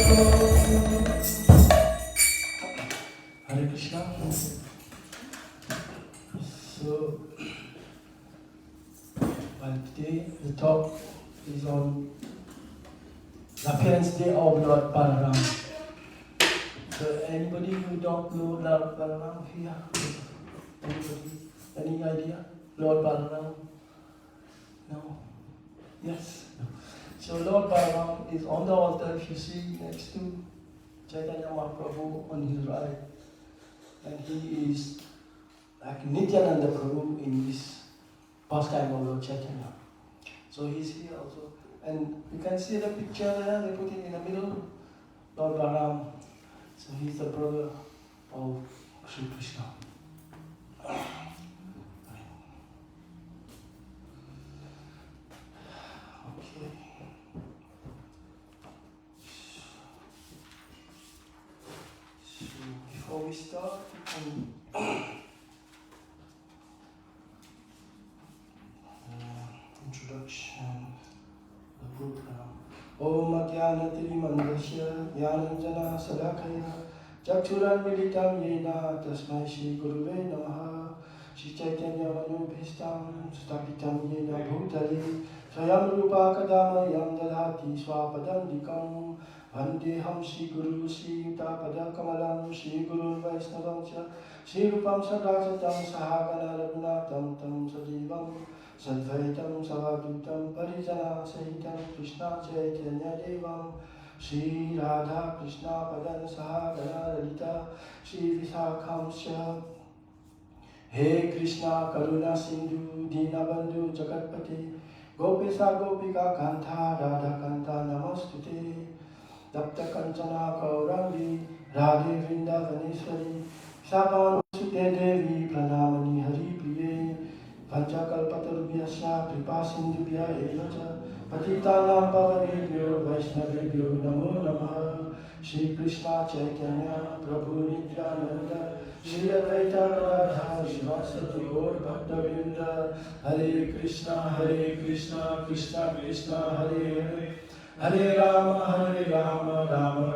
Hare Krishna. So, today the talk is on the appearance day of Lord Balarāma. So, anybody who don't know Lord Balarāma here? Anybody? Any idea? Lord Balarāma? No? Yes? So, Lord Balarāma is on the altar, if you see, next to Chaitanya Mahaprabhu on his right. And he is like Nityananda Prabhu in this pastime of Lord Chaitanya. So he's here also. And you can see the picture there, they put it in the middle, Lord Balarāma. So he's the brother of Sri Krishna. Okay. So before we start, we can introduction, the program. Om Ajnanatirimandasya Jnananjana Salakaya Chakshurunmilitam Yena Tasmai Shri Guruve Namaha Shri Chaitanya Manubhishtam Stapitam Yena Bhutale Swayam Rupa Kadamayam Dadhati Swapadandikam Vandeham Shri Guru Shri Yuta Kamalam Shri Guru Vaisnavam Shri Rupam Sadasatam Sahagana Raghunatam Tam Sadivam Sadvaitam Savadutam Parijana Sahitam Krishna Chaitanya Devam Shri Radha Krishna Padan Sahagana Lalita Shri Visakhamsya He Krishna Karuna Sindhu Dinabandhu Jagatpati Gopisa Gopika Kanta Radha Kanta Namastute Dapta Kanchana Kaurangi Radhe Vrindavaneshwari Sapan Sute Devi Pranamani Hari Priye Panchakalpatarubhyasya Kripasindhubhya evacha Patitanam pavanebhyo Vaishnavebhyo Namo Namaha Shri Krishna Chaitanya Prabhu Nityananda Shri Advaita Radha Srivasati Gaur Bhaktavinda Hare Krishna Krishna Krishna Hare Hare Hare Rama Rama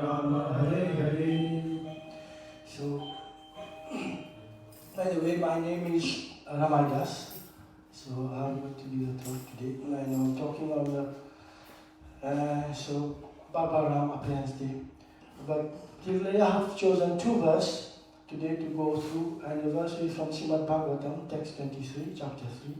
Rama Hare Hare. So, by the way, my name is Ramai Dāsa. So I'm going to be the talk today. And I know I'm talking on the Balarāma appearance day. But I have chosen two verses today to go through, and the verse is from Srimad Bhagavatam, text 23, chapter 3,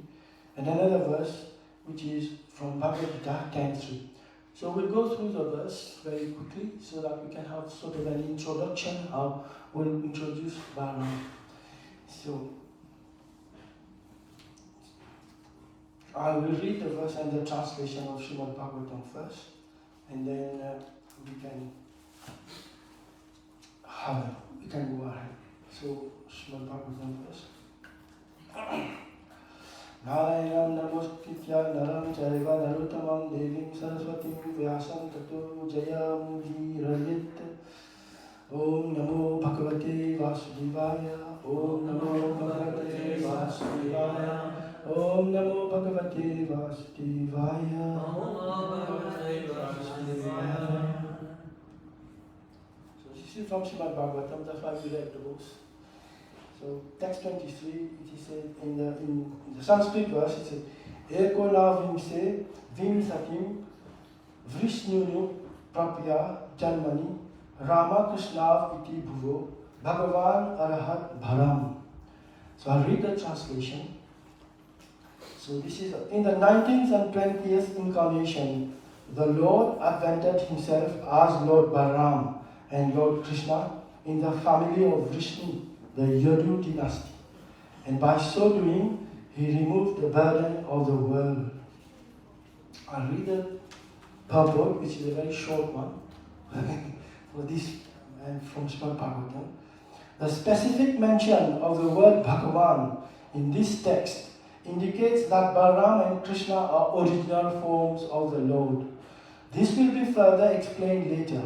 and another verse which is from Bhagavad Gita 10:3. So we'll go through the verse very quickly so that we can have sort of an introduction, how we'll introduce Balarāma. So I will read the verse and the translation of Srimad Bhagavatam first, and then we can go ahead. So Srimad Bhagavatam first. Narayanam namaskritya naram chaiva naruttamam devim saraswatim vyasam tato jayamudhirayet. Om namo bhagavate vasudevaya. Om namo bhagavate vasudevaya. Om Namo Bhagavate Vasudevaya. So this is from Srimad Bhagavatam, that's why we read the books. So text 23, it is said in the Sanskrit verse, it says, Eko na vimse vimsatim vrishnunu prapya janmani Rama Krishna iti bhuvo Bhagavan Arahat Bharam. So I'll read the translation. So this is in the 19th and 20th incarnation, the Lord advented himself as Lord Balarāma and Lord Krishna in the family of Vishnu, the Yadu dynasty. And by so doing, he removed the burden of the world. I'll read the purport, which is a very short one, for this from Srimad Bhagavatam. The specific mention of the word Bhagavan in this text indicates that Balarāma and Krishna are original forms of the Lord. This will be further explained later.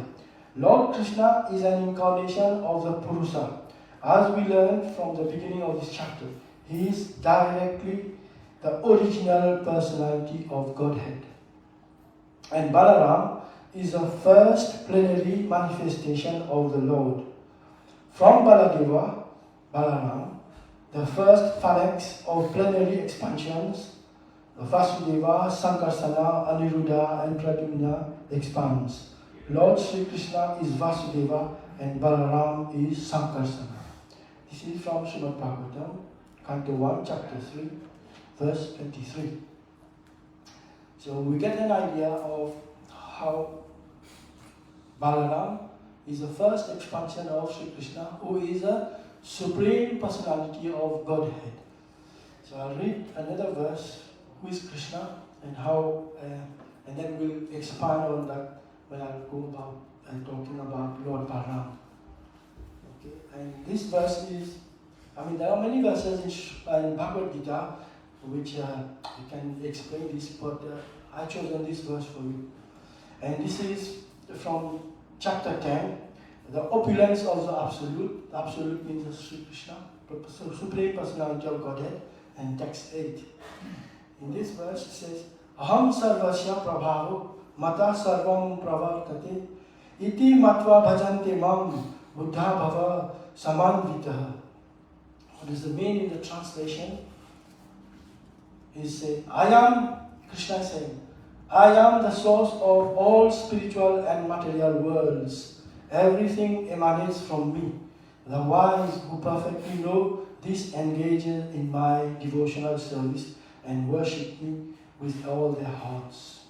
Lord Krishna is an incarnation of the Purusa. As we learned from the beginning of this chapter, he is directly the original personality of Godhead. And Balarāma is the first plenary manifestation of the Lord. From Baladeva, Balarāma, the first phalanx of plenary expansions, the Vasudeva, Sankarsana, Aniruddha and Pradyumna expands. Lord Sri Krishna is Vasudeva and Balarāma is Sankarsana. This is from Srimad Bhagavatam, Canto 1, Chapter 3, verse 23. So we get an idea of how Balarāma is the first expansion of Sri Krishna, who is a Supreme Personality of Godhead. So I'll read another verse, who is Krishna, and how, and then we'll expand on that when I'll go about talking about Lord Balarāma. Okay, and this verse is, there are many verses in Bhagavad Gita which you can explain this, but I chosen this verse for you. And this is from chapter 10, the opulence of the Absolute. The Absolute means the Sri Krishna, Supreme Personality of Godhead, and text 8. In this verse it says, Aham sarvasya prabhavo mata sarvam pravartate iti matva bhajante mam buddha bhava samanvitaha. What is the meaning in the translation? Is I am, Krishna is saying, I am the source of all spiritual and material worlds. Everything emanates from me. The wise who perfectly know this engage in my devotional service and worship me with all their hearts.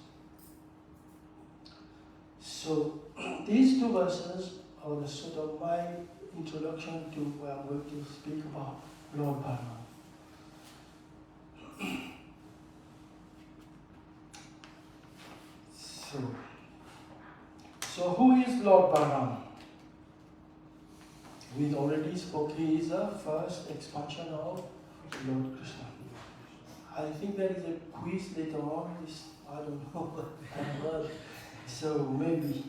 So these two verses are the sort of my introduction to where I'm going to speak about Lord Balarāma. So who is Lord Balarāma? We already spoke. He is the first expansion of Lord Krishna. I think there is a quiz later on. I don't know what I heard. So maybe.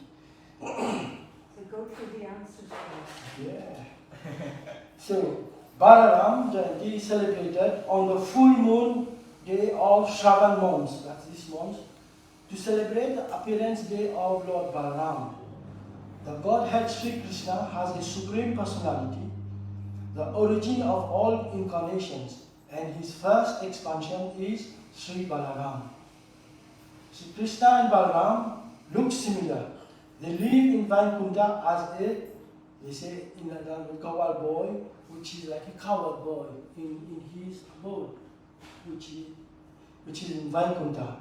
So go through the answers first. Yeah. So Balarāma Jayanti is celebrated on the full moon day of Shravan month. That's this month. To celebrate the appearance day of Lord Balarāma. The Godhead Sri Krishna has a supreme personality, the origin of all incarnations, and his first expansion is Sri Balarāma. Sri Krishna and Balarāma look similar. They live in Vaikuntha as they say in a coward boy, which is like a coward boy in his abode, which is in Vaikuntha,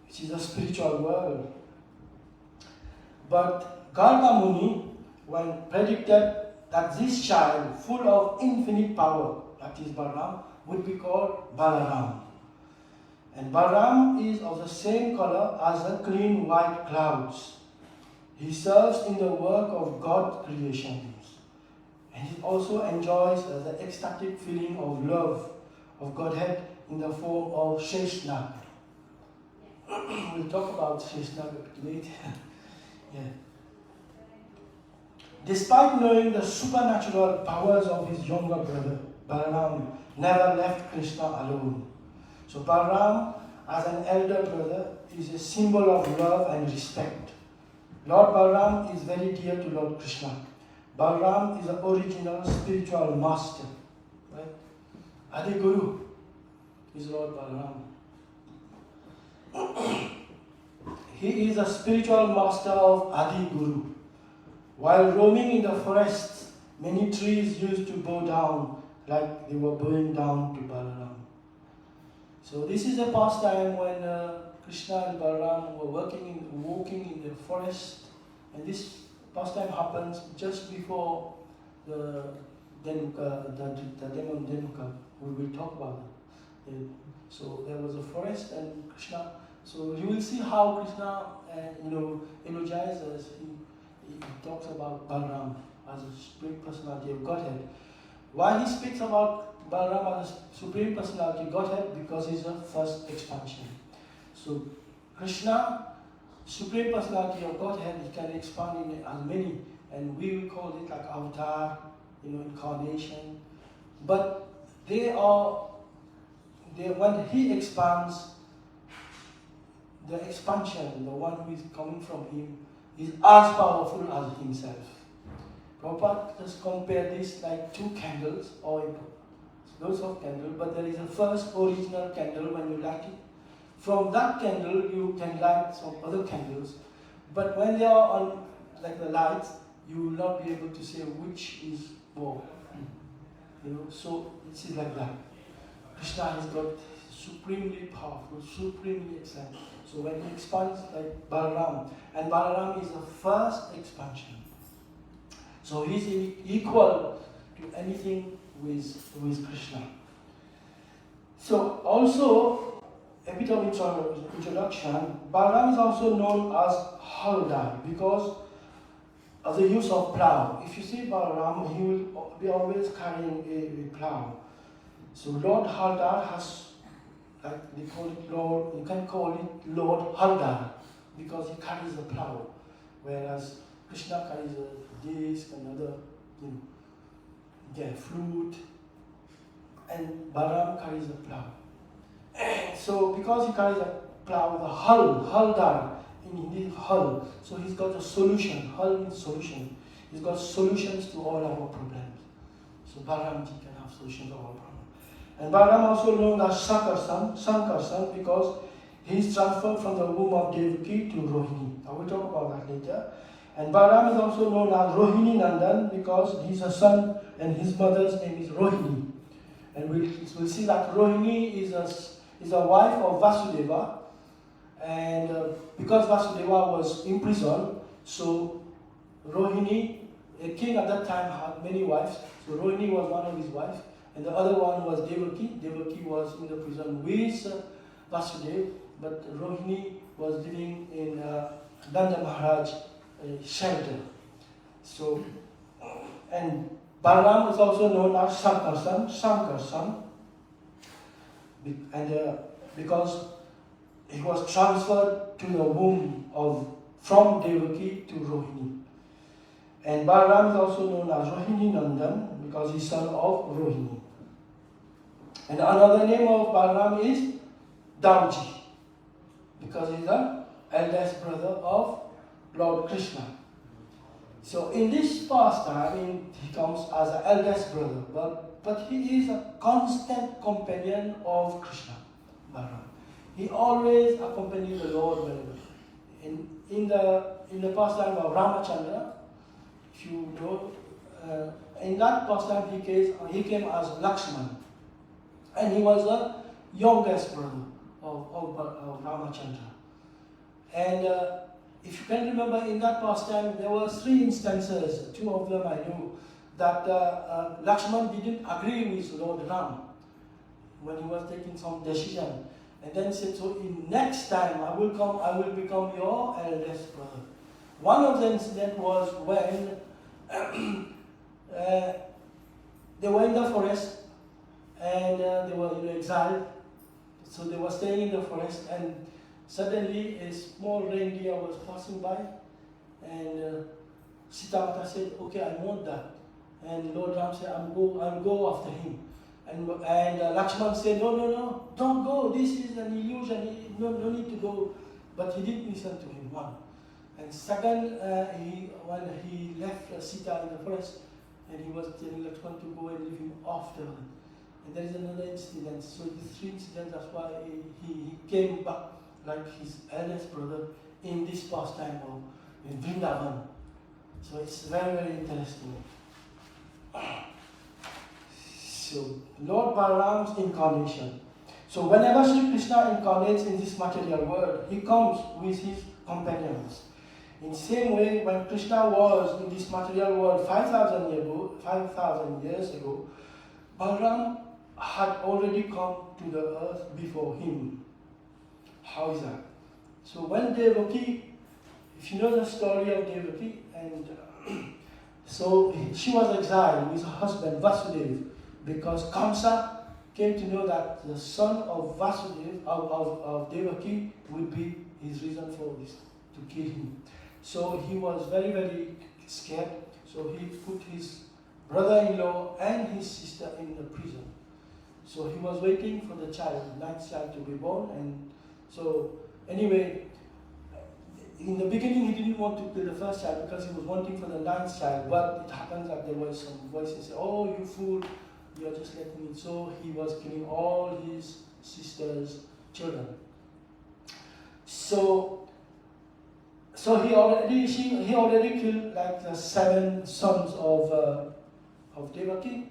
which is a spiritual world. But Garga Muni, when predicted that this child, full of infinite power, that is Balarāma, would be called Balarāma. And Balarāma is of the same color as the clean white clouds. He serves in the work of God creations. And he also enjoys the ecstatic feeling of love of Godhead in the form of Sheshnag. We'll talk about Sheshnag a bit later. Yeah. Despite knowing the supernatural powers of his younger brother, Balarāma never left Krishna alone. So Balarāma, as an elder brother, is a symbol of love and respect. Lord Balarāma is very dear to Lord Krishna. Balarāma is the original spiritual master. Right? Adi Guru is Lord Balarāma. He is a spiritual master of Adi Guru. While roaming in the forests, many trees used to bow down like they were bowing down to Balarāma. So this is a pastime when Krishna and Balarāma were walking in the forest, and this pastime happens just before the demon Dhenuka. We will talk about it. So there was a forest and Krishna. So you will see how Krishna, energizes. He talks about Balarāma as a supreme personality of Godhead. Why he speaks about Balarāma as a supreme personality of Godhead? Because he's the first expansion. So Krishna, supreme personality of Godhead, he can expand in as many, and we will call it like avatar, incarnation. But when he expands, the expansion, the one who is coming from him, is as powerful as himself. Prabhupada just compare this like two candles or lots of candles, but there is a first original candle when you light it. From that candle you can light some other candles, but when they are on like the lights, you will not be able to say which is more. So it's like that. Krishna has got supremely powerful, supremely excellent. So when he expands like Balarāma, and Balarāma is the first expansion. So he's equal to anything with Krishna. So also, a bit of introduction, Balarāma is also known as Haldar because of the use of plough. If you see Balarāma, he will be always carrying a plough. So Lord Haldar has, like they call it Lord, you can call it Lord Haldar because he carries the plough, whereas Krishna carries a disc and other, flute, and Balarāma carries a plough. So because he carries a plough, the Haldar, in his hull, so he's got a solution. Hull means solution. He's got solutions to all our problems. So Balarāma can have solutions to all problems. And Balarāma also known as Sankarsan because he's transferred from the womb of Devaki to Rohini. I will talk about that later. And Balarāma is also known as Rohini Nandan because he's a son and his mother's name is Rohini. And we'll see that Rohini is a wife of Vasudeva. And because Vasudeva was imprisoned, so Rohini, a king at that time, had many wives. So Rohini was one of his wives, and the other one was Devaki. Devaki was in the prison with Vasudeva, but Rohini was living in Nanda Maharaj shelter. So, and Balarāma is also known as Sankarsan, and because he was transferred to the womb from Devaki to Rohini. And Balarāma is also known as Rohini Nandan because he's son of Rohini. And another name of Balarāma is Dauji because he's the eldest brother of Lord Krishna. So in this pastime, he comes as the eldest brother, but he is a constant companion of Krishna, Balarāma. He always accompanied the Lord wherever. In the pastime of Ramachandra, if you know, in that pastime he came as Lakshman, and he was the youngest brother of Ramachandra. And if you can remember, in that pastime there were 3 instances. 2 of them I know that Lakshman didn't agree with Lord Ram when he was taking some decision. And then said, so in next time I will become your eldest brother. One of the incidents was when they were in the forest and they were in exile. So they were staying in the forest and suddenly a small reindeer was passing by and Sita said, okay, I want that. And Lord Ram said, I'll go after him. And Lakshman said, no, don't go. This is an illusion. No need to go. But he didn't listen to him, one. And second, when he left Sita in the forest, and he was telling Lakshman to go and leave him after. And there is another incident. So these 3 incidents, that's why he came back like his eldest brother in this pastime of Vrindavan. So it's very, very interesting. So, Lord Balarāma's incarnation. So, whenever Sri Krishna incarnates in this material world, he comes with his companions. In the same way, when Krishna was in this material world 5,000 years ago, Balarāma had already come to the earth before him. How is that? So, when Devaki, if you know the story of Devaki, and so she was exiled with her husband Vasudeva, because Kamsa came to know that the son of Vasudeva, of Devaki, would be his reason for this, to kill him. So he was very, very scared. So he put his brother-in-law and his sister in the prison. So he was waiting for the child, ninth child, to be born. And so anyway, in the beginning, he didn't want to kill the first child because he was wanting for the ninth child. But it happens that there was some voices say, "Oh, you fool, you're just letting it." So he was killing all his sister's children. So he already killed like the 7 sons of Devaki,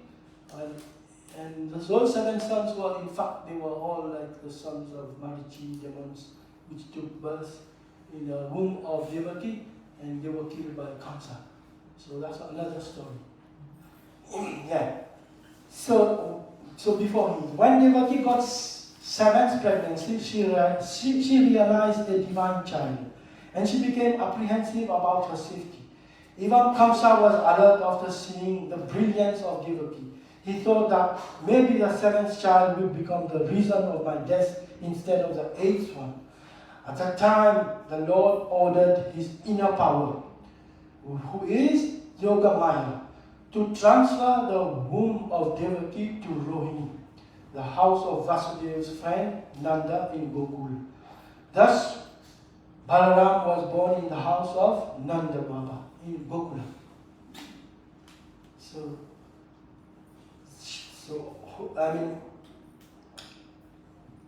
and those 7 sons were, in fact, they were all like the sons of Marichi demons, which took birth in the womb of Devaki, and they were killed by cancer. So that's another story. Yeah. So before him, when Devaki got 7th pregnancy, she realized a divine child, and she became apprehensive about her safety. Even Kamsa was alert after seeing the brilliance of Devaki. He thought that maybe the 7th child would become the reason of my death instead of the 8th one. At that time, the Lord ordered his inner power, who is Yoga Maya, to transfer the womb of Devaki to Rohini, the house of Vasudev's friend Nanda in Gokul. Thus, Balaram was born in the house of Nanda Baba in Gokula. So I mean,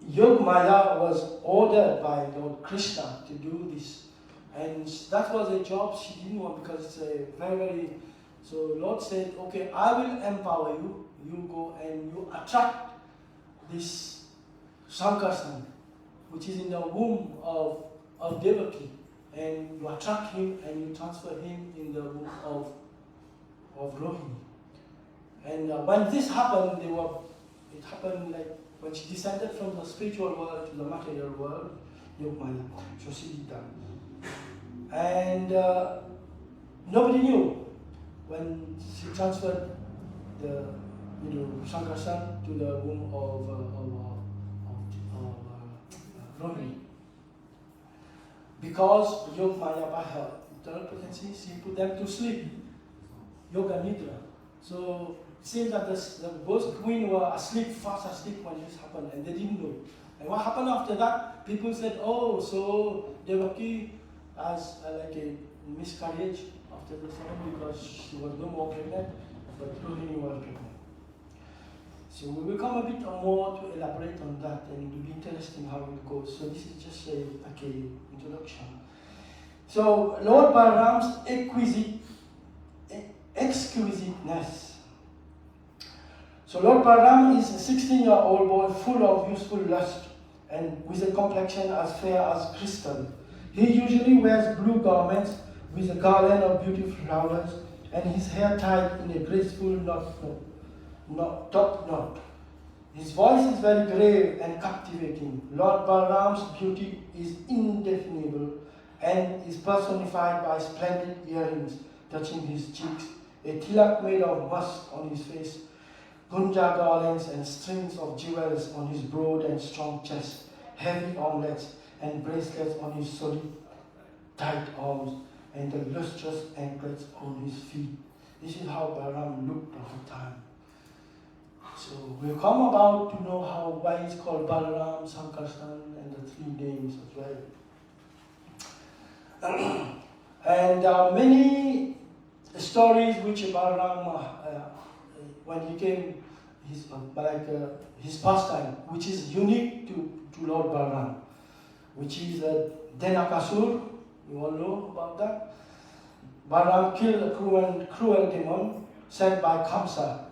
Yog Maya was ordered by Lord Krishna to do this, and that was a job she didn't want because it's a very. So Lord said, "Okay, I will empower you. You go and you attract this Sankarsan, which is in the womb of Devaki, and you attract him and you transfer him in the womb of Rohini." And when this happened, it happened like when she descended from the spiritual world to the material world, Yogmaya. So she did that. And nobody knew when she transferred the Sankarsan to the womb of Rohini. Because Yogmaya, by her internal potency, she put them to sleep, Yoga Nidra. So it seems that both queens were fast asleep when this happened, and they didn't know. And what happened after that? People said, "Oh, so Devaki has like a miscarriage after the ceremony because she was no more pregnant, but Rohini was pregnant." So we will come a bit more to elaborate on that, and it will be interesting how it goes. So this is just like an introduction. So Lord Balaram's exquisiteness. So Lord Balaram is a 16-year-old boy full of youthful lust and with a complexion as fair as crystal. He usually wears blue garments with a garland of beautiful flowers and his hair tied in a graceful top knot. His voice is very grave and captivating. Lord Balaram's beauty is indefinable and is personified by splendid earrings touching his cheeks, a tilak made of musk on his face, gunja garlands and strings of jewels on his broad and strong chest, heavy armlets and bracelets on his solid, tight arms, and the lustrous anklets on his feet. This is how Balaram looked at the time. So we'll come about to know why he's called Balaram, Sankarsan, and the 3 names as well. And there are many stories which Balaram, when he came, his pastime, which is unique to Lord Balaram, which is Denakasur. You all know about that. Balaram killed a cruel demon sent by Kamsa.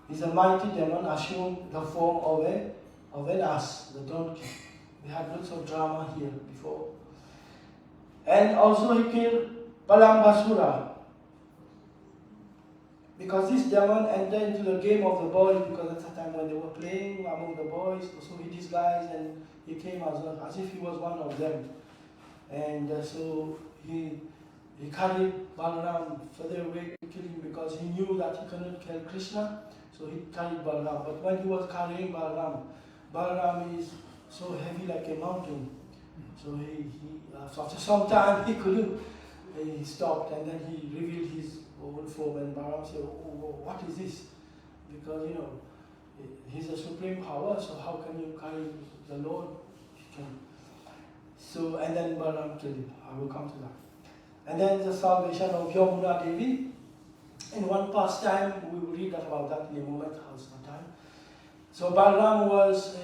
He's a mighty demon, assumed the form of an ass, the donkey. We had lots of drama here before. And also he killed Balambasura, because this demon entered into the game of the boys, because at the time when they were playing among the boys, so he disguised and he came as if he was one of them. And so he carried Balaram further away to kill him because he knew that he couldn't kill Krishna, so he carried Balaram. But when he was carrying Balaram is so heavy like a mountain. So so after some time he couldn't, he stopped and then he revealed his own form, and Balaram said, "Oh, what is this?" Because he's a supreme power, so how can you carry the Lord? So, and then Balaram killed him. I will come to that. And then the salvation of Yamuna Devi. In one pastime, we will read about that in a moment, how's the time. So Balaram was,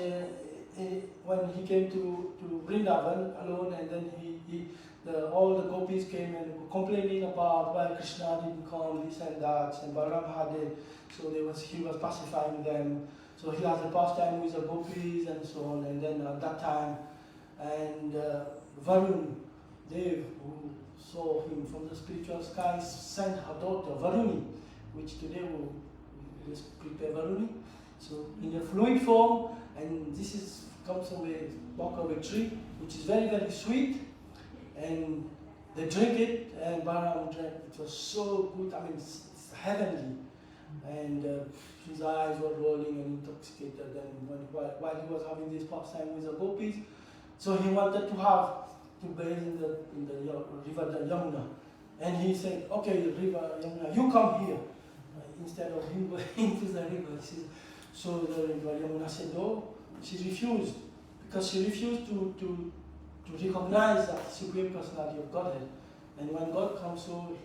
when he came to Vrindavan alone, and then all the gopis came and were complaining about why Krishna didn't come, this and that, and Balaram had it, so he was pacifying them. So he had a pastime with the gopis and so on, and then at that time, and Varun, Dev, who saw him from the spiritual sky, sent her daughter Varuni, which today we prepare Varuni. So in a fluid form, and this comes from a bark of a tree, which is very, very sweet, and they drink it, and Balaram drank. It was so good, I mean, it's heavenly, and his eyes were rolling and intoxicated, and while he was having this pastime with the gopis, so he wanted to bathe in the river Yamuna, and he said, okay, river Yamuna, you come here, instead of him going into the river. So the river Yamuna said no. She refused, because she refused to recognize that Supreme Personality of Godhead. And when God comes, so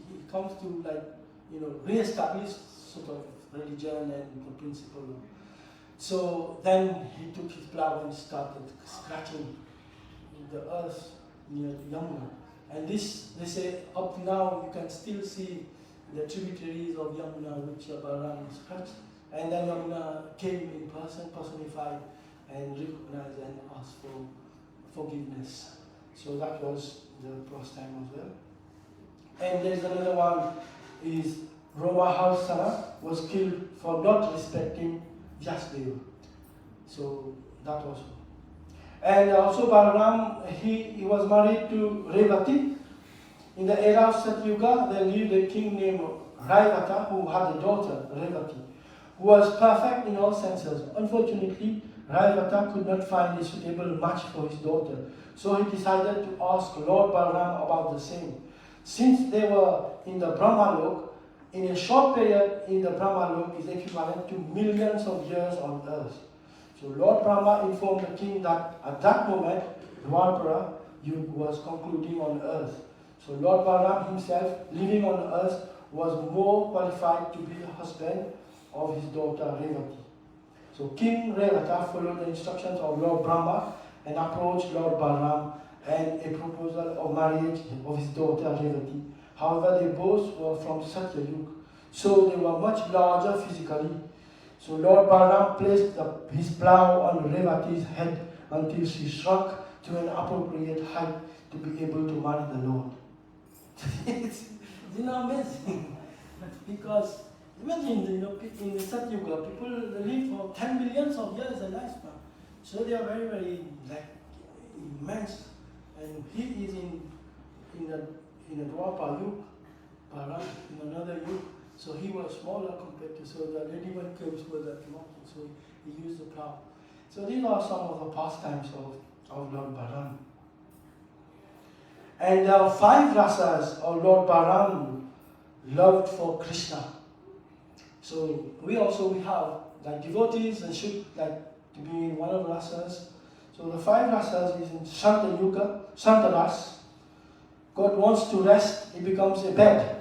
he comes to re-establish sort of religion and the principle. So then he took his plow and started scratching the earth near Yamuna. And this, they say, up to now you can still see the tributaries of Yamuna which Balaram scratched. And then Yamuna came in person, personified, and recognized and asked for forgiveness. So that was the pastime as well. And there's another one, is Ramai was killed for not respecting Vyasdeva. So that also. And also Balaram, he was married to Revati. In the era of Satyuga, there lived a king named Raivata who had a daughter, Revati, who was perfect in all senses. Unfortunately, Raivata could not find a suitable match for his daughter, so he decided to ask Lord Balaram about the same. Since they were in the Brahmalok, in a short period in the Brahmalok is equivalent to millions of years on earth. So Lord Brahma informed the king that at that moment, Dwapara Yuga was concluding on earth. So Lord Balaram himself, living on earth, was more qualified to be the husband of his daughter Revati. So King Revata followed the instructions of Lord Brahma and approached Lord Balaram and a proposal of marriage of his daughter Revati. However, they both were from Satyayuga, so they were much larger physically. So Lord Balaram placed his plow on Revati's head until she shrunk to an appropriate height to be able to marry the Lord. It's amazing. Because imagine, in the Satyuga, people live for 10 millions of years in lifespan. So they are very, very immense. And he is in a Dwapara Yuga, Balaram in another Yuga. So he was smaller compared to, so the ladybird caves were that mountain, so he used the plow. So these are some of the pastimes of Lord Balaram. And there are 5 rasas of Lord Balaram loved for Krishna. So we have like devotees and should like to be in one of the rasas. So the 5 rasas is in Shanta Yuga, Shanta Ras. God wants to rest, he becomes a bed.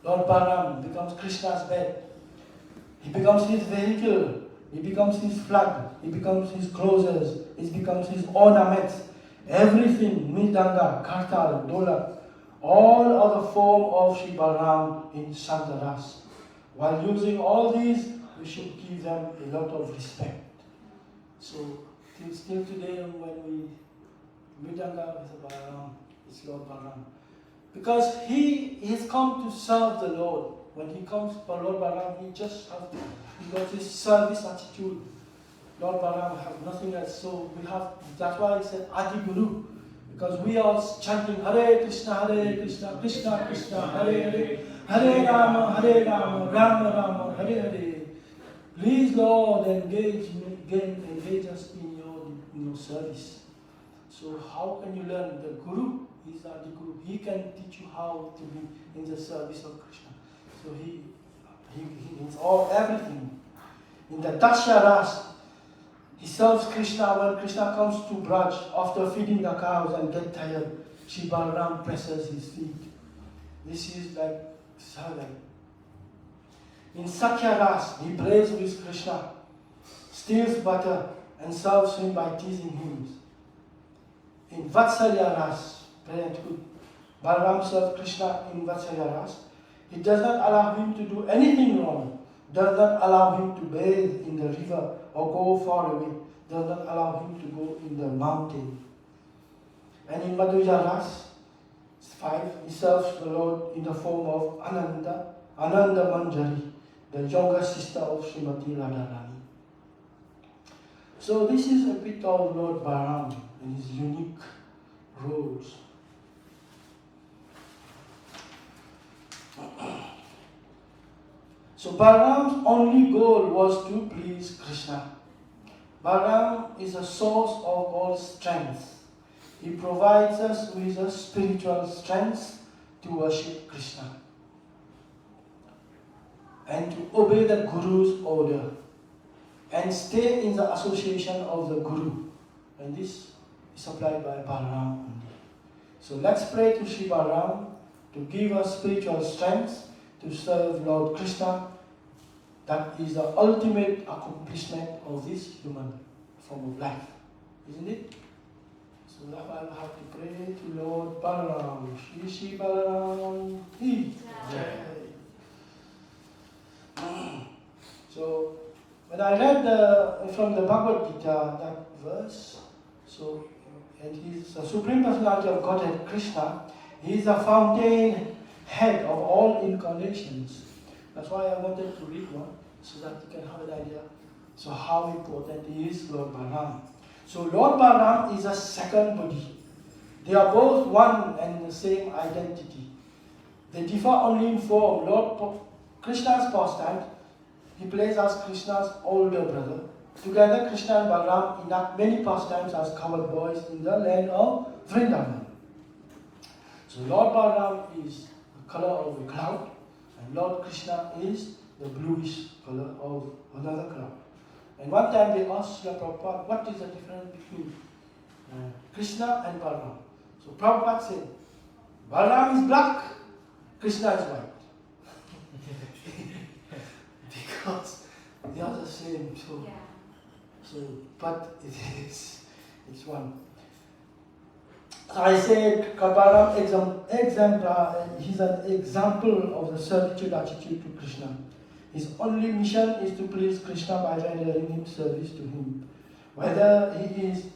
Lord Balaram becomes Krishna's bed. He becomes his vehicle. He becomes his flag. He becomes his clothes. He becomes his ornaments. Everything, Mridanga, Kartal, Dolak, all are the form of Sri Balaram in Shantaras. While using all these, we should give them a lot of respect. So, still today, when Mridanga is Balaram, it's Lord Balaram. Because he has come to serve the Lord. When he comes for Lord Balaram, he just has to, because his service attitude. Lord Balaram has nothing else. So that's why he said Adi Guru. Because we are chanting Hare Krishna, Krishna Krishna, Hare Hare, Hare Rama, Rama Rama, Hare Hare. Please Lord, engage us in your service. So how can you learn? The Guru is the Guru. He can teach you how to be in the service of Krishna. So he is everything. In the Dasya Ras, He serves Krishna. When Krishna comes to Braj after feeding the cows and get tired, Sri Balaram presses his feet. This is like serving. In Sakya Ras, he plays with Krishna, steals butter and serves him by teasing him. In Vatsalya Ras, parenthood, Balaram serves Krishna in Vatsalya Ras. He does not allow him to do anything wrong, does not allow him to bathe in the river or go far away, does not allow him to go in the mountain. And in Madhurya Ras 5, he serves the Lord in the form of Ananda Manjari, the younger sister of Srimati Radharani. So this is a bit of Lord Balaram and his unique roles. So Balaram's only goal was to please Krishna. Balaram is a source of all strength. He provides us with a spiritual strength to worship Krishna and to obey the Guru's order and stay in the association of the Guru. And this is supplied by Balaram only. So let's pray to Sri Balaram to give us spiritual strength to serve Lord Krishna. That is the ultimate accomplishment of this human form of life, isn't it? So now I have to pray to Lord Balaram. Shri Shri Balaram. So when I read from the Bhagavad Gita that verse, so and he's the Supreme Personality of Godhead Krishna. He is the fountain head of all incarnations. That's why I wanted to read one, so that you can have an idea. So how important is Lord Balaram. So Lord Balaram is a second body. They are both one and the same identity. They differ only in form. Lord Krishna's pastime, he plays as Krishna's older brother. Together, Krishna and Balaram enact many pastimes as cowherd boys in the land of Vrindavan. So Lord Balaram is the color of a cloud, and Lord Krishna is the bluish color of another cloud. And one time they asked Srila Prabhupada, what is the difference between Krishna and Balaram? So Prabhupada said, Balaram is black, Krishna is white. Because they are the same. But it's one. I said Balaram he's an example of the servitude attitude to Krishna. His only mission is to please Krishna by rendering him service to him. Whether he is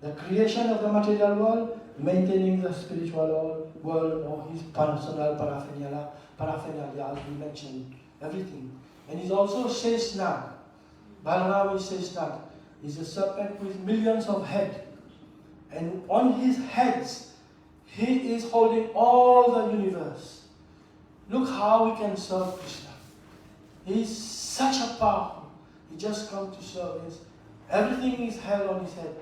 the creation of the material world, maintaining the spiritual world, or his personal paraphernalia, as we mentioned, everything. And he's also Sheshnag. Balaram is Sheshnag. He's a serpent with millions of heads. And on his heads, he is holding all the universe. Look how we can serve Krishna. He is such a powerful. He just comes to serve us. Everything is held on his head.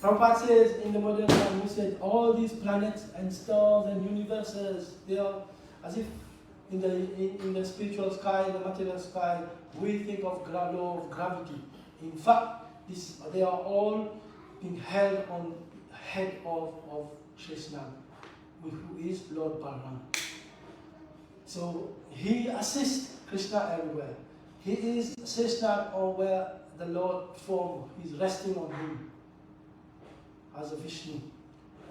Prabhupada says in the modern time, he said all these planets and stars and universes, they are as if in the spiritual sky, the material sky, we think of law of gravity. In fact, they are all being held on the head of Krishna, who is Lord Balaram. So he assists Krishna everywhere. He is Krishna or where the Lord form is resting on him as a Vishnu,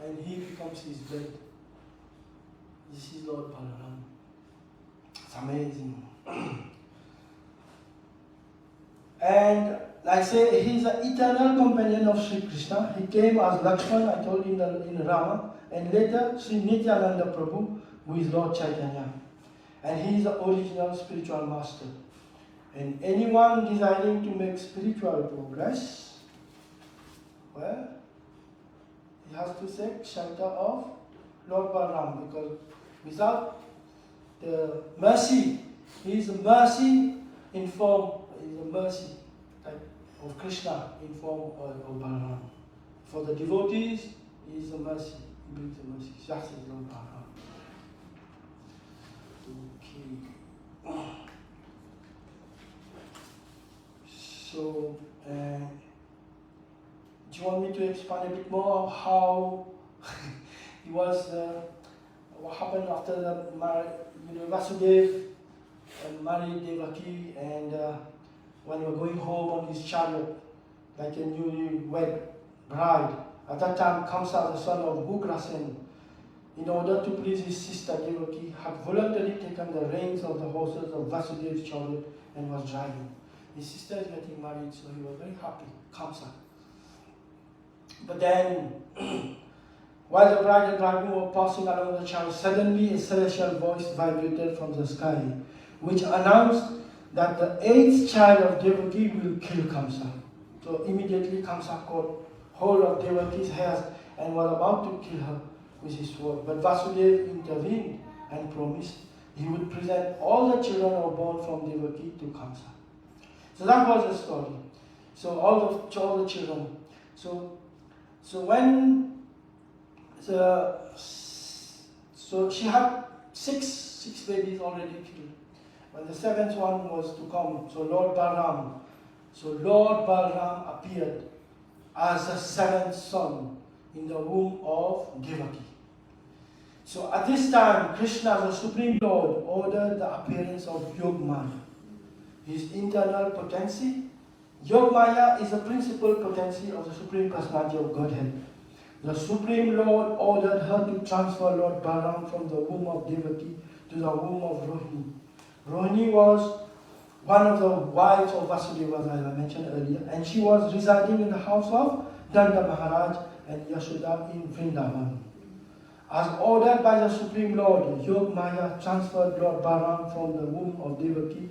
and he becomes his bed. This is Lord Balaram. It's amazing. And I say he's an eternal companion of Sri Krishna. He came as Lakshman, I told you, in Rama, and later Sri Nityananda Prabhu, who is Lord Chaitanya. And he is the original spiritual master. And anyone desiring to make spiritual progress, well, he has to take shelter of Lord Balaram, because without the mercy, he is a mercy in form, he is a mercy type of Krishna in form of Balaram. For the devotees, he is a mercy, he brings a mercy. That is Lord Balaram. Okay. So, do you want me to expand a bit more of how it was, what happened after Vasudev married Devaki, and when he was going home on his chariot, like a newly wed bride. At that time, Kamsa, the son of Ugrasen, in order to please his sister Devaki, had voluntarily taken the reins of the horses of Vasudev's chariot and was driving. His sister is getting married, so he was very happy, Kamsa. But then, while the bride and bridegroom were passing along the chariot, suddenly a celestial voice vibrated from the sky, which announced that the 8th child of Devaki will kill Kamsa. So immediately Kamsa caught hold of Devaki's hairs and was about to kill her with his sword. But Vasudev intervened and promised he would present all the children who were born from Devaki to Kamsa. So that was the story. So all the children. So she had six babies already killed. When the 7th one was to come, so Lord Balarāma appeared as the 7th son in the womb of Devaki. So at this time, Krishna, the Supreme Lord, ordered the appearance of Yogmaya, his internal potency. Yogmaya is the principal potency of the Supreme Personality of Godhead. The Supreme Lord ordered her to transfer Lord Balarāma from the womb of Devaki to the womb of Rohini. Rohini was one of the wives of Vasudeva, as I mentioned earlier, and she was residing in the house of Danda Maharaj and Yashoda in Vrindavan. As ordered by the Supreme Lord, Yogmaya transferred Lord Balarāma from the womb of Devaki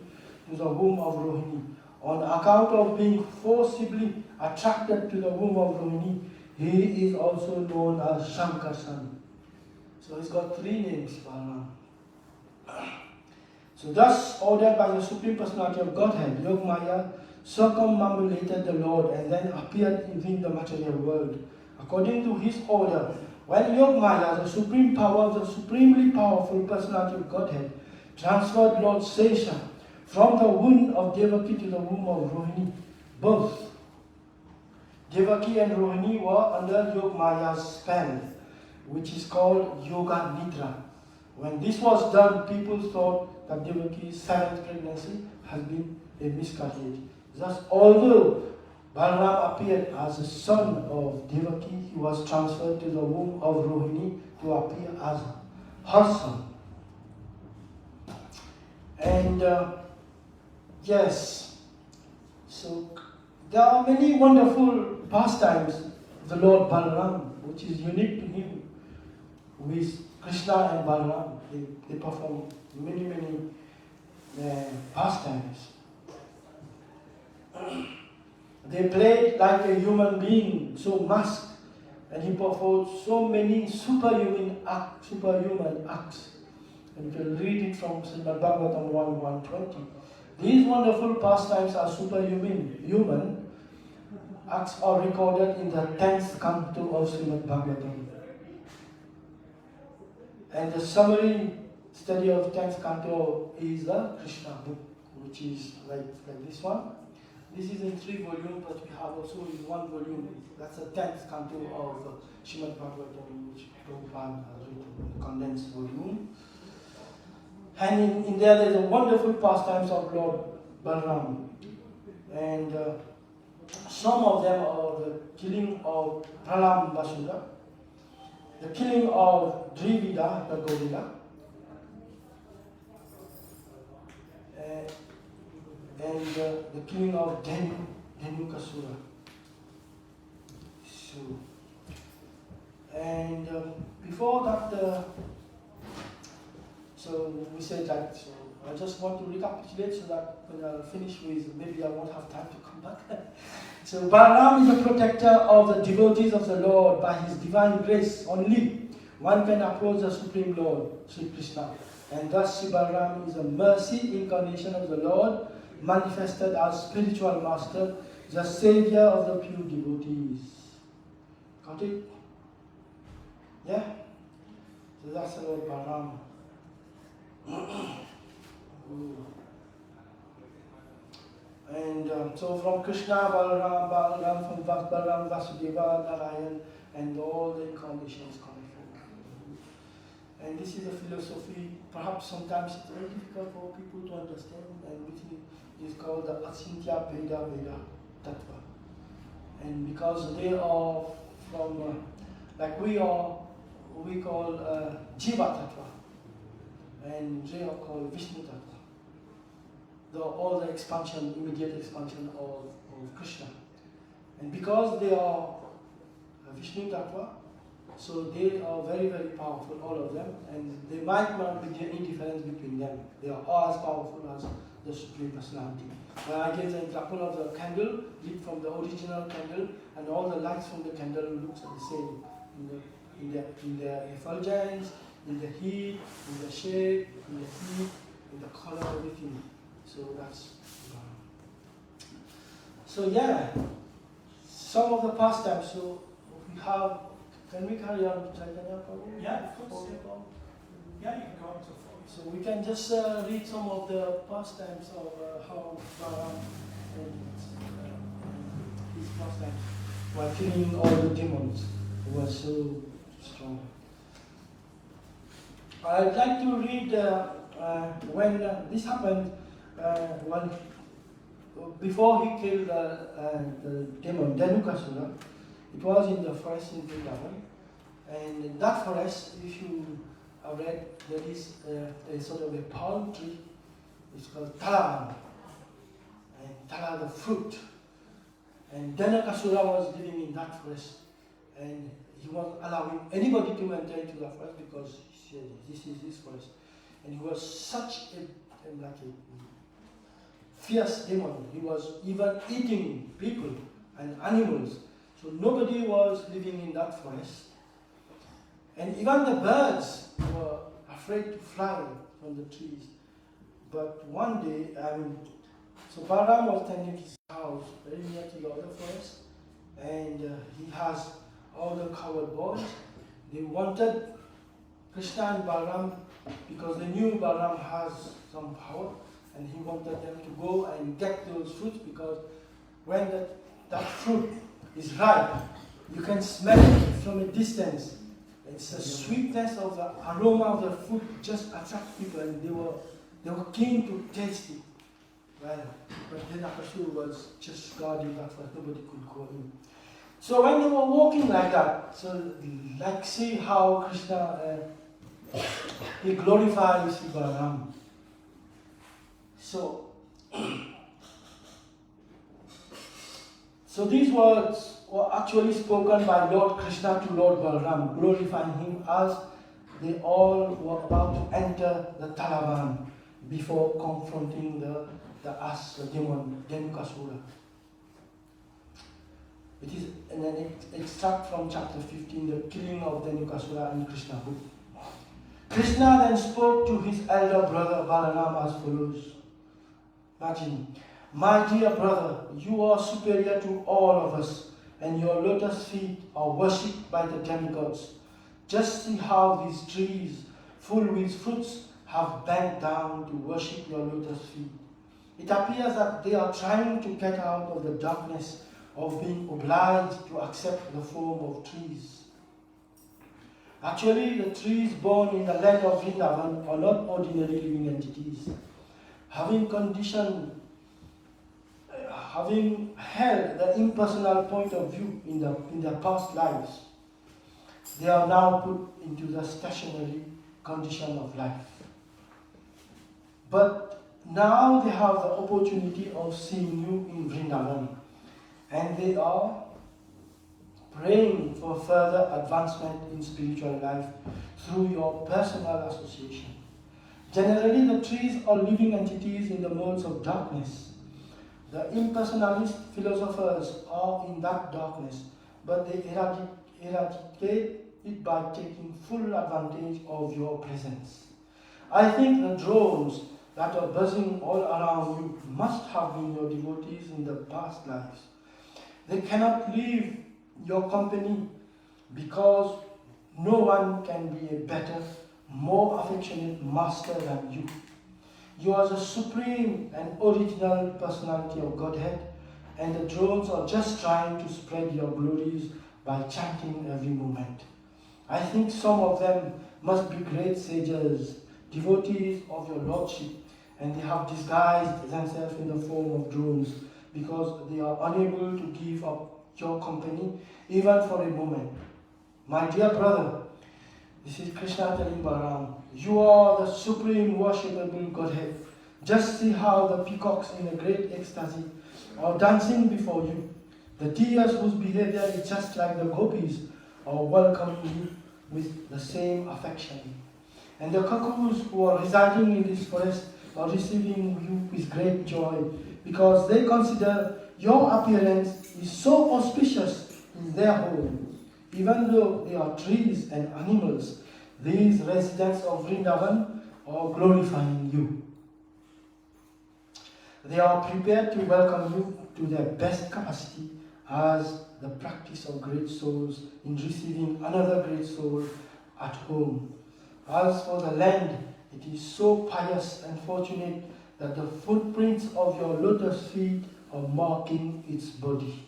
to the womb of Rohini. On account of being forcibly attracted to the womb of Rohini, he is also known as Shankarsan. So he's got 3 names, Balarāma. So thus, ordered by the Supreme Personality of Godhead, Yogmaya circumambulated the Lord and then appeared within the material world. According to his order, when Yogmaya, the supreme power of the supremely powerful Personality of Godhead, transferred Lord Sesha from the womb of Devaki to the womb of Rohini, both Devaki and Rohini were under Yogmaya's spell, which is called Yoga Nidra. When this was done, people thought that Devaki's 7th pregnancy has been a miscarriage. Thus, although Balarāma appeared as a son of Devaki, he was transferred to the womb of Rohini to appear as her son. And yes, so there are many wonderful pastimes of the Lord Balarāma, which is unique to him, with Krishna and Balarāma. They perform many pastimes. They played like a human being, so masked, and he performed so many superhuman acts. And you can read it from Srimad Bhagavatam 1:120. These wonderful pastimes are superhuman. Human acts are recorded in the 10th canto of Srimad Bhagavatam. And the summary study of 10th canto is the Krishna book, which is like this one. This is in 3 volumes, but we have also in 1 volume. That's the 10th canto of Srimad Bhagavatam, which Prabhupada has written, a condensed volume. And in there, there's a wonderful pastimes of Lord Balarāma. And some of them are the killing of Pralambasura, the killing of Drivida, the gorilla, and the killing of Dhenukasura. So, and before that, so we said that, so I just want to recapitulate so that when I finish with, maybe I won't have time to come back. So Balarāma is a protector of the devotees of the Lord. By his divine grace only one can approach the Supreme Lord, Sri Krishna. And thus Sri Balarāma is a mercy incarnation of the Lord, manifested as spiritual master, the savior of the pure devotees. Got it? Yeah? So that's the Lord Balarāma. And so from Krishna, Balaram, from Balaram, Vasudeva, Narayan, and all the incarnations coming from. And this is a philosophy, perhaps sometimes it's very difficult for people to understand, and which is called the Achintya Veda Tattva. And because they are from, like we call Jiva Tattva, and they are called Vishnu Tattva. All the expansion, immediate expansion of Krishna. And because they are Vishnu Tattva, so they are very, very powerful, all of them, and there might not be any difference between them. They are all as powerful as the Supreme Personality. When I gave the example of the candle, lit from the original candle, and all the lights from the candle looks the same in their effulgence, in the heat, in the shape, in the heat, in the color, everything. So that's so yeah. Some of the pastimes. So we have. Can we carry on with Chaitanya Prabhu? Yeah, of course. Yeah, you can go on to 4. So we can just read some of the pastimes of how Balaram and his pastimes while killing all the demons who were so strong. I'd like to read when this happened. Before he killed the demon Newcastle, it was in the forest in Vrindavan, and in that forest, if you have read, there is a sort of a palm tree. It's called Tala, and Tala the fruit. And Dhanakasura was living in that forest, and he was allowing anybody to enter into the forest because he said, "This is his forest." And he was such a fierce demon. He was even eating people and animals. So nobody was living in that forest. And even the birds were afraid to fly from the trees. But one day, so Balaram was tending his house very near to the other forest, and he has all the coward boys. They wanted Krishna and Balaram because they knew Balaram has some power, and he wanted them to go and get those fruits because when that fruit is ripe, you can smell it from a distance. It's the sweetness of the aroma of the fruit just attracts people, and they were keen to taste it. Well, but then Akasura was just guarding that forest, nobody could go in. So when they were walking like that, so like see how Krishna he glorifies Balaram. So these words were actually spoken by Lord Krishna to Lord Balaram, glorifying him as they all were about to enter the Talavan before confronting the demon, Dhanukasura. It is an extract from chapter 15, the killing of Dhanukasura in Krishna book. Krishna then spoke to his elder brother Balarāma as follows. Imagine, my dear brother, you are superior to all of us, and your lotus feet are worshipped by the demigods. Just see how these trees, full with fruits, have bent down to worship your lotus feet. It appears that they are trying to get out of the darkness of being obliged to accept the form of trees. Actually, the trees born in the land of Vrindavan are not ordinary living entities. Having held the impersonal point of view in their past lives, they are now put into the stationary condition of life. But now they have the opportunity of seeing you in Vrindavan, and they are praying for further advancement in spiritual life through your personal association. Generally, the trees are living entities in the modes of darkness. The impersonalist philosophers are in that darkness, but they eradicate it by taking full advantage of your presence. I think the drones that are buzzing all around you must have been your devotees in the past lives. They cannot leave your company because no one can be a better, more affectionate master than you. You are the supreme and original personality of Godhead, and the drones are just trying to spread your glories by chanting every moment. I think some of them must be great sages, devotees of your Lordship, and they have disguised themselves in the form of drones because they are unable to give up your company even for a moment. My dear brother, this is Krishna telling Balarāma, you are the supreme worshipable Godhead. Just see how the peacocks in a great ecstasy are dancing before you. The deers whose behavior is just like the gopis are welcoming you with the same affection. And the cuckoos who are residing in this forest are receiving you with great joy because they consider your appearance is so auspicious in their home. Even though they are trees and animals, these residents of Vrindavan are glorifying you. They are prepared to welcome you to their best capacity as the practice of great souls in receiving another great soul at home. As for the land, it is so pious and fortunate that the footprints of your lotus feet are marking its body.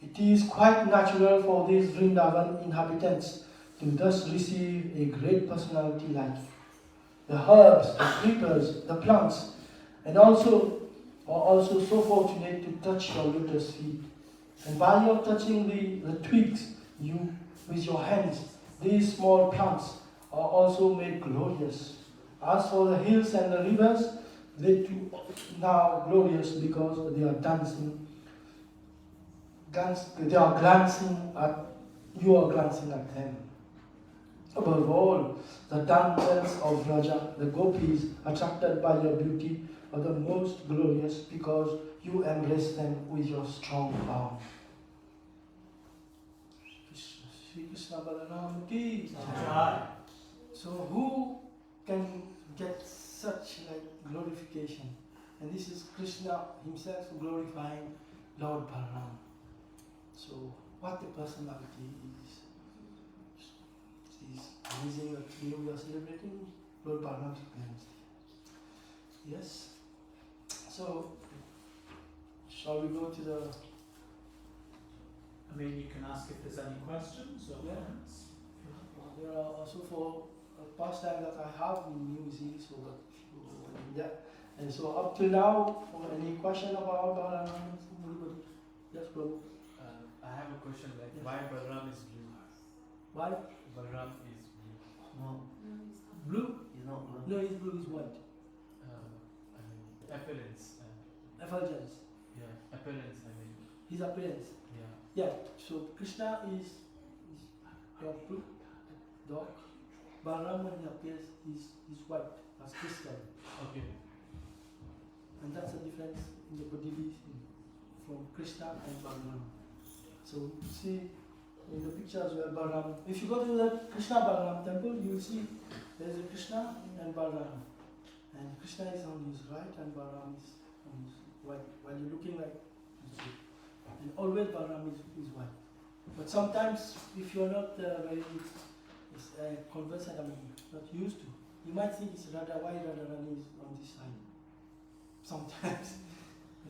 It is quite natural for these Vrindavan inhabitants to thus receive a great personality like you. The herbs, the creepers, the plants, and also are also so fortunate to touch your lotus feet. And by your touching the twigs with your hands, these small plants are also made glorious. As for the hills and the rivers, they too are now glorious because they are dancing. They are glancing at, you are glancing at them. Above all, the damsels of Raja, the gopis, attracted by your beauty, are the most glorious because you embrace them with your strong arm. Shri Krishna Balarāma ki Jai. So who can get such glorification? And this is Krishna himself glorifying Lord Balarāma. So what the personality is. It is amazing that we are celebrating Lord Balarāma's appearance. Yes. So shall we go to the... I mean, you can ask if there's any questions or comments. There are also for pastime that I have in New Zealand, so yeah. And so up to now, any question about Balarāma? Anybody? Yes, bro. I have a question like Yes. why Balarāma is blue? Why? Balarāma is blue. No, Blue? he's not blue. No, it's blue, it's white. I mean, appearance. Effulgence. Yeah, appearance. I mean, His appearance. yeah. Yeah, so Krishna is dark blue, dark. Balarāma when he appears is white, as crystal. Okay. And that's the difference in the body from Krishna and Balarāma. So see in the pictures where Balarāma, if you go to the Krishna Balarāma temple, you will see there is a Krishna and Balarāma. And Krishna is on his right and Balarāma is on his right. While you're looking like this. And always Balarāma is white. But sometimes if you're not very conversant, not used to, you might think it's Radha, why Radharani is on this side. Sometimes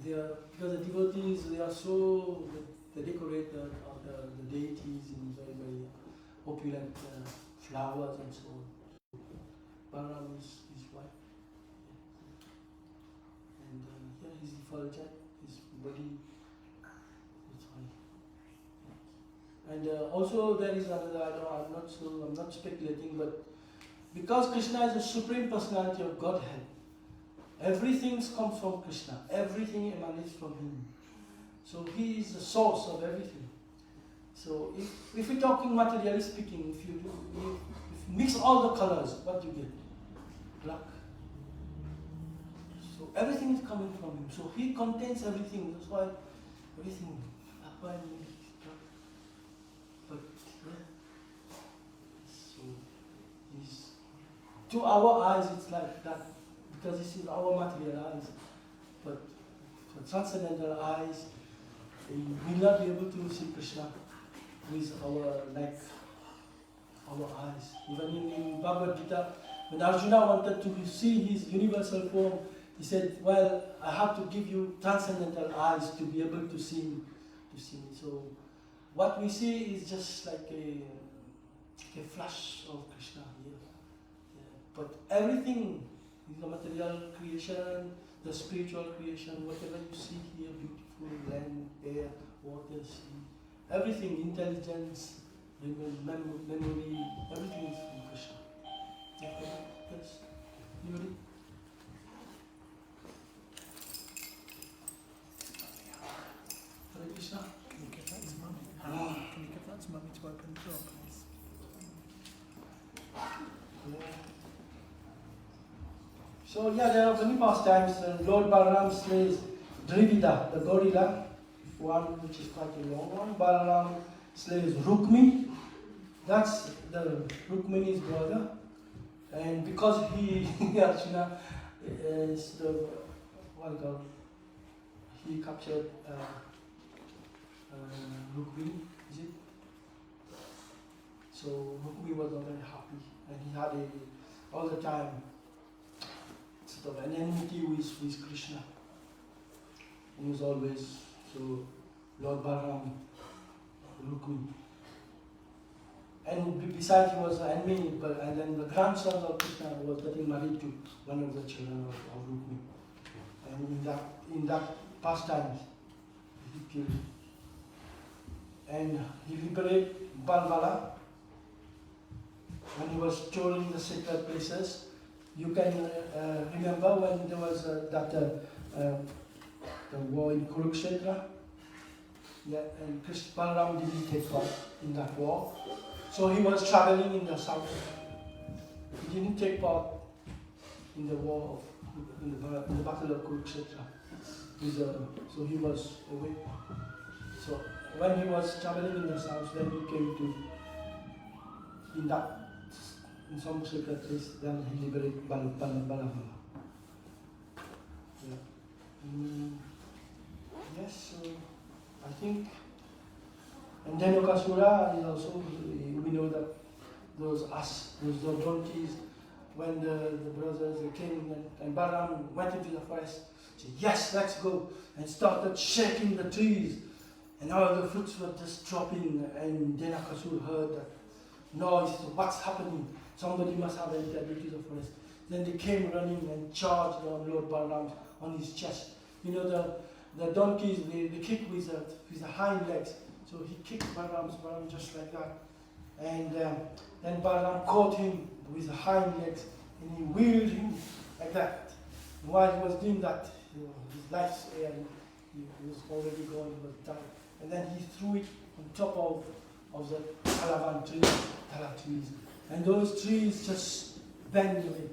because the devotees, they are so, they decorate the deities in very, very opulent flowers and so on. Balarāma is white. And here is effulgent, his body is white. And also there is another, I'm not speculating, but because Krishna is the supreme personality of Godhead, everything comes from Krishna. Everything emanates from him. So he is the source of everything. So if we're talking materially speaking, if you mix all the colors, what do you get? Black. So everything is coming from him. So he contains everything. That's why everything. That's why he is black. But yeah. So to our eyes it's like that. Because this is our material eyes, but for transcendental eyes, we will not be able to see Krishna with our eyes. Even in Bhagavad Gita, when Arjuna wanted to see his universal form, he said, well, I have to give you transcendental eyes to be able to see me. So what we see is just like a flash of Krishna here. Yeah. But everything is the material creation, the spiritual creation, whatever you see here, beautiful land, air, water, sea, everything, intelligence, memory, everything is from Krishna. Okay, yes. Yuri? Hare Krishna. Can you give that to Mummy? Can you give that to Mummy to open the door, please? Yeah. So there are many pastimes. Lord Balaram slays Dravida, the gorilla, one which is quite a long one. Balaram slays Rukmi, that's the Rukmini's brother. And because he, Arjuna, is the, he captured Rukmi, is it? So Rukmi was not very happy, and he had all the time sort of an enmity with Krishna. He was always, so Lord Balaram, Rukmi. And besides he was an enemy, and then the grandson of Krishna was getting married to one of the children of Rukmi. And in that pastime, he killed. And he liberated Balvala when he was touring the sacred places. You can remember when there was the war in Kurukshetra. Yeah, and Balaram didn't take part in that war. So he was traveling in the south. He didn't take part in the war, in the battle of Kurukshetra. So he was away. So when he was traveling in the south, then he came to, in some sacred place, then he liberated Balarāma. Yeah. Yes, so I think, and then Newcastle is also, we know that those donkeys, when the brothers came and Balaram went into the forest, said, yes, let's go, and started shaking the trees, and all the fruits were just dropping, and then Newcastle heard that noise, what's happening? Somebody must have entered into the forest. Then they came running and charged on Lord Balaram on his chest. You know, the donkeys, they kick with the hind legs. So he kicked Balaram's bottom just like that. And then Balaram caught him with the hind legs and he wheeled him like that. And while he was doing that, his life's air, he was already gone, he was dying. And then he threw it on top of the Talavan trees. And those trees just bent away.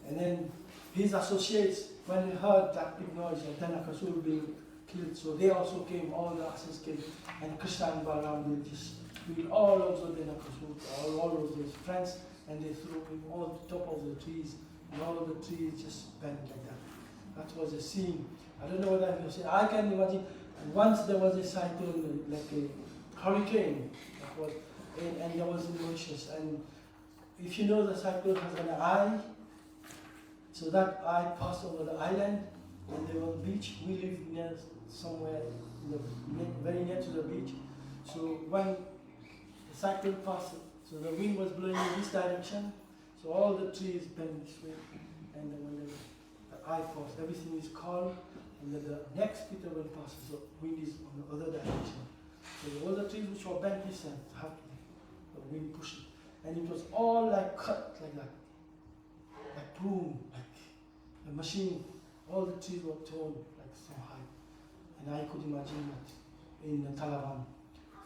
And then his associates, when they heard that big noise of Dhanakasur being killed, so they also came, all the assassins came, and Krishna and Balaram, they just killed all of the Dhanakasur, all of those friends, and they threw him on top of the trees, and all of the trees just bent like that. That was a scene. I don't know what I'm saying. I can imagine, once there was a cyclone, like a hurricane, that was, and there was in Mauritius, and if you know the cyclone has an eye, so that eye passed over the island, and there was a beach. We live near somewhere, very near to the beach. So when the cyclone passed, so the wind was blowing in this direction, so all the trees bent this way, and then when the eye passed, everything is calm, and then the next Peter wind passes, so wind is on the other direction. So all the trees which were bent this side have the wind pushing. And it was all like cut like that, like prune, like a machine. All the trees were torn like so high. And I could imagine that in the Talavan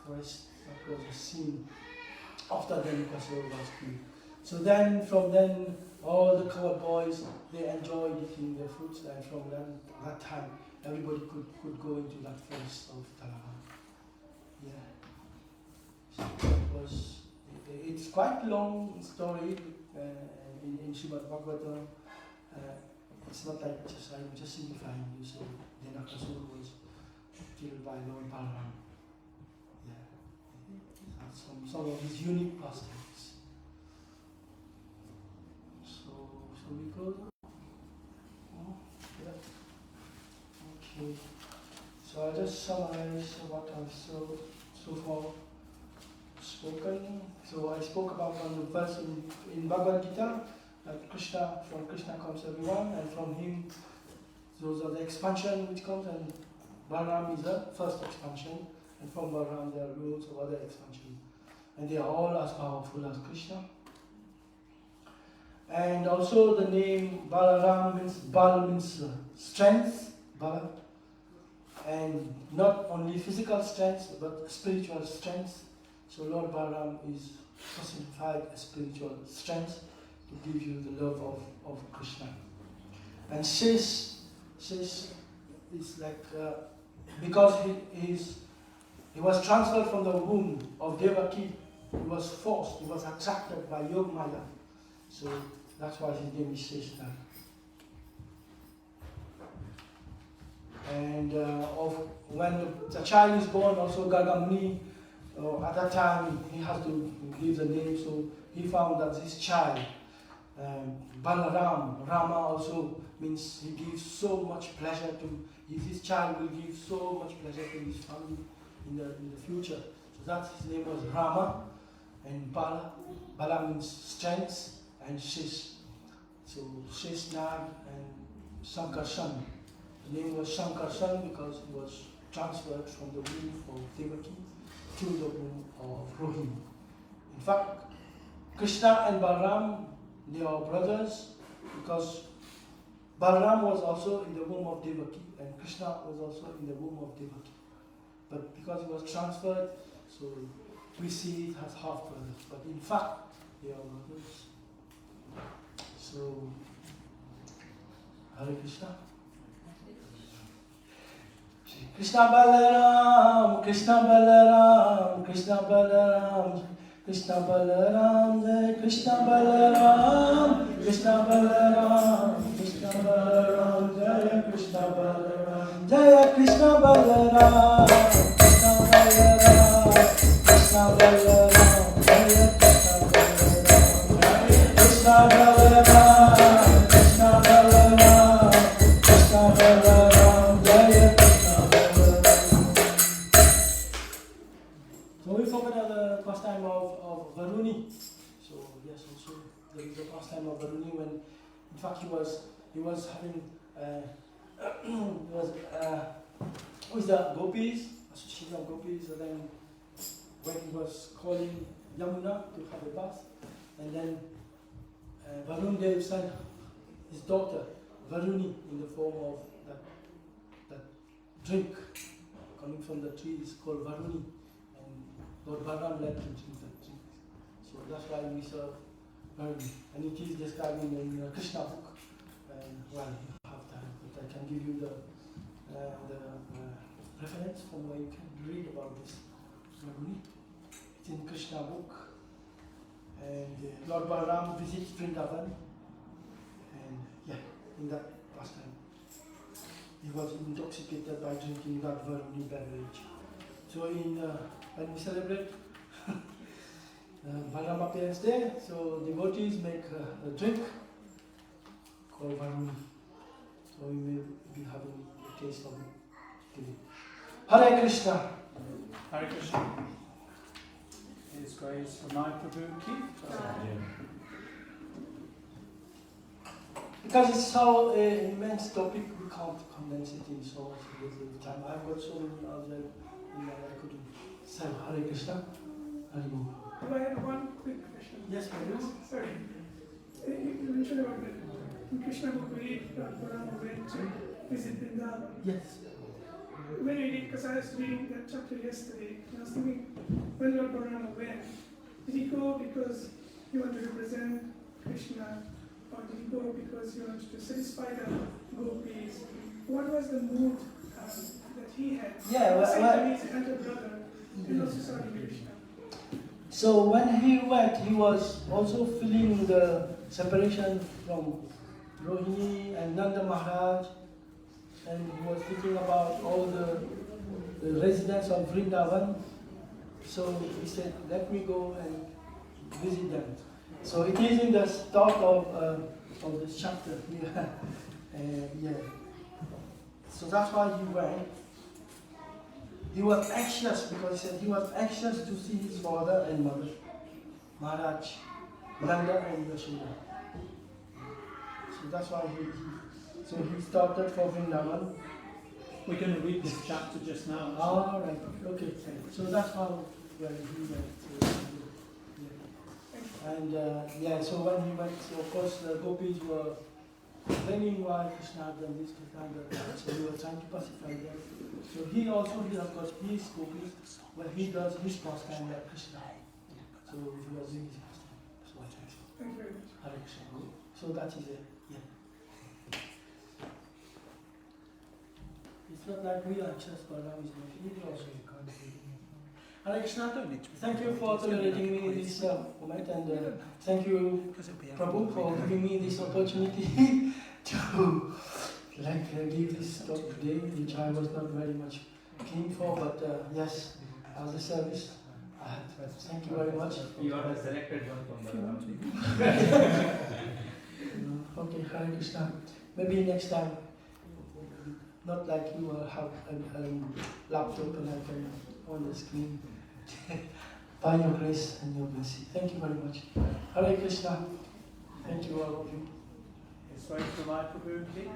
forest, that was a scene after the Newcastle was killed. So then, from then, all the coward boys, they enjoyed eating their fruits, and from that time, everybody could go into that forest of Talavan. Yeah. So that was. It's quite a long story in Srimad Bhagavatam. It's not like I'm just simplifying you. So Dhanakasur was killed by Lord Balaram. Yeah, some of his unique pastimes. So we close? Oh, yeah. Okay. So I'll just summarize what I've so far spoken. So I spoke about one of the verse in Bhagavad Gita that from Krishna comes everyone, and from him those are the expansion which comes, and Balarāma is the first expansion, and from Balarāma there are loads of other expansion, and they are all as powerful as Krishna. And also the name Balarāma means Bal means strength, Bala, and not only physical strength but spiritual strength. So Lord Balarāma is personified as spiritual strength to give you the love of Krishna. And Shish is like because he was transferred from the womb of Devaki. He was forced. He was attracted by Yogmaya. So that's why his name is Shish now. And when the child is born, also Gargamuni, at that time he has to give the name. So he found that this child, Balarāma, Rama also means he gives so much pleasure to. This child will give so much pleasure to his family in the future. So that his name was Rama, and Bala means strength, and Shish. So Sheshnag and Sankarshan. The name was Sankarshan because he was transferred from the womb of Devaki to the womb of Rohini. In fact, Krishna and Balarāma, they are brothers because Balarāma was also in the womb of Devaki and Krishna was also in the womb of Devaki. But because he was transferred, so we see it as half brothers. But in fact, they are brothers. So, Hare Krishna. Krishna Balarāma, Krishna Balarāma, Krishna Balarāma, Krishna Balarāma, Jai Krishna Balarāma, Krishna Balarāma, Krishna Balarāma, Jai Krishna Balarāma, Jai Krishna Balarāma, Krishna Balarāma, Krishna Balarāma, Jai Krishna Balarāma, Krishna Balarāma, Krishna Balarāma, Jai So we spoke about the pastime of Varuni. So yes, also there is a pastime of Varuni when, in fact, he was having with the gopis, association of gopis, and then when he was calling Yamuna to have a bath, and then Varun Dev sent his daughter Varuni in the form of that drink coming from the trees called Varuni. Lord Balarāma let him drink that drink. So that's why we serve Varuni. And it is described in the Krishna book. And well, you have time, but I can give you the reference from where you can read about this Varuni. It's in Krishna book. And Lord Balarāma visits Vrindavan. And yeah, in that pastime, he was intoxicated by drinking that Varuni beverage. So when we celebrate Balarāma Parents Day, so devotees make a drink called Varuni. So we may be having a taste of it today. Hare Krishna. Hare Krishna. His Grace Ramai Prabhu ki. Because it's so immense topic, we can't condense it in so little time. I've got so many other I couldn't say Hare Krishna. Hare Krishna. I have one quick question. Yes, please. Sorry. You mentioned about that in Krishna book we read Balarāma went to visit Vrindavan. Yes. When I did, because I was reading that chapter yesterday, I was thinking, when Lord Balarāma went, did he go because he wanted to represent Krishna, or did he go because he wanted to satisfy the gopis? What was the mood that he had? Yeah, well, he's an elder brother, and also serving Krishna. So when he went, he was also feeling the separation from Rohini and Nanda Maharaj, and he was thinking about all the residents of Vrindavan. So he said, let me go and visit them. So it is in the start of this chapter. Yeah. So that's why he went. He was anxious because he said he was anxious to see his father and mother, Maharaj, Nanda and Yashoda. So that's why he started for Vrindavan. We're going to read this chapter just now. All right. Okay. So that's how he went. And so when he went, so of course the gopis were blaming why Krishna had done this, Krishna had done that. So he was trying to pacify them. So he also did, of course, his gopis, when he does his pastime like Krishna. So he was doing his pastime. So Thank you very much. Hare Krishna. So that is it. Yeah. It's not like we are just Balarāma is not. He also can't be. Hare Krishna. Thank you for tolerating me in this moment, and thank you, Prabhu, for giving me this opportunity to give this talk today, which I was not very much keen for, but yes, as a service. Thank you very much. You are the selected one from Balarāma. Okay, Hare Krishna. Maybe next time, not like you have a laptop and I can on the screen. By your grace and your blessing. Thank you very much. Hare Krishna. Thank you all of you. Sorry to provide for please.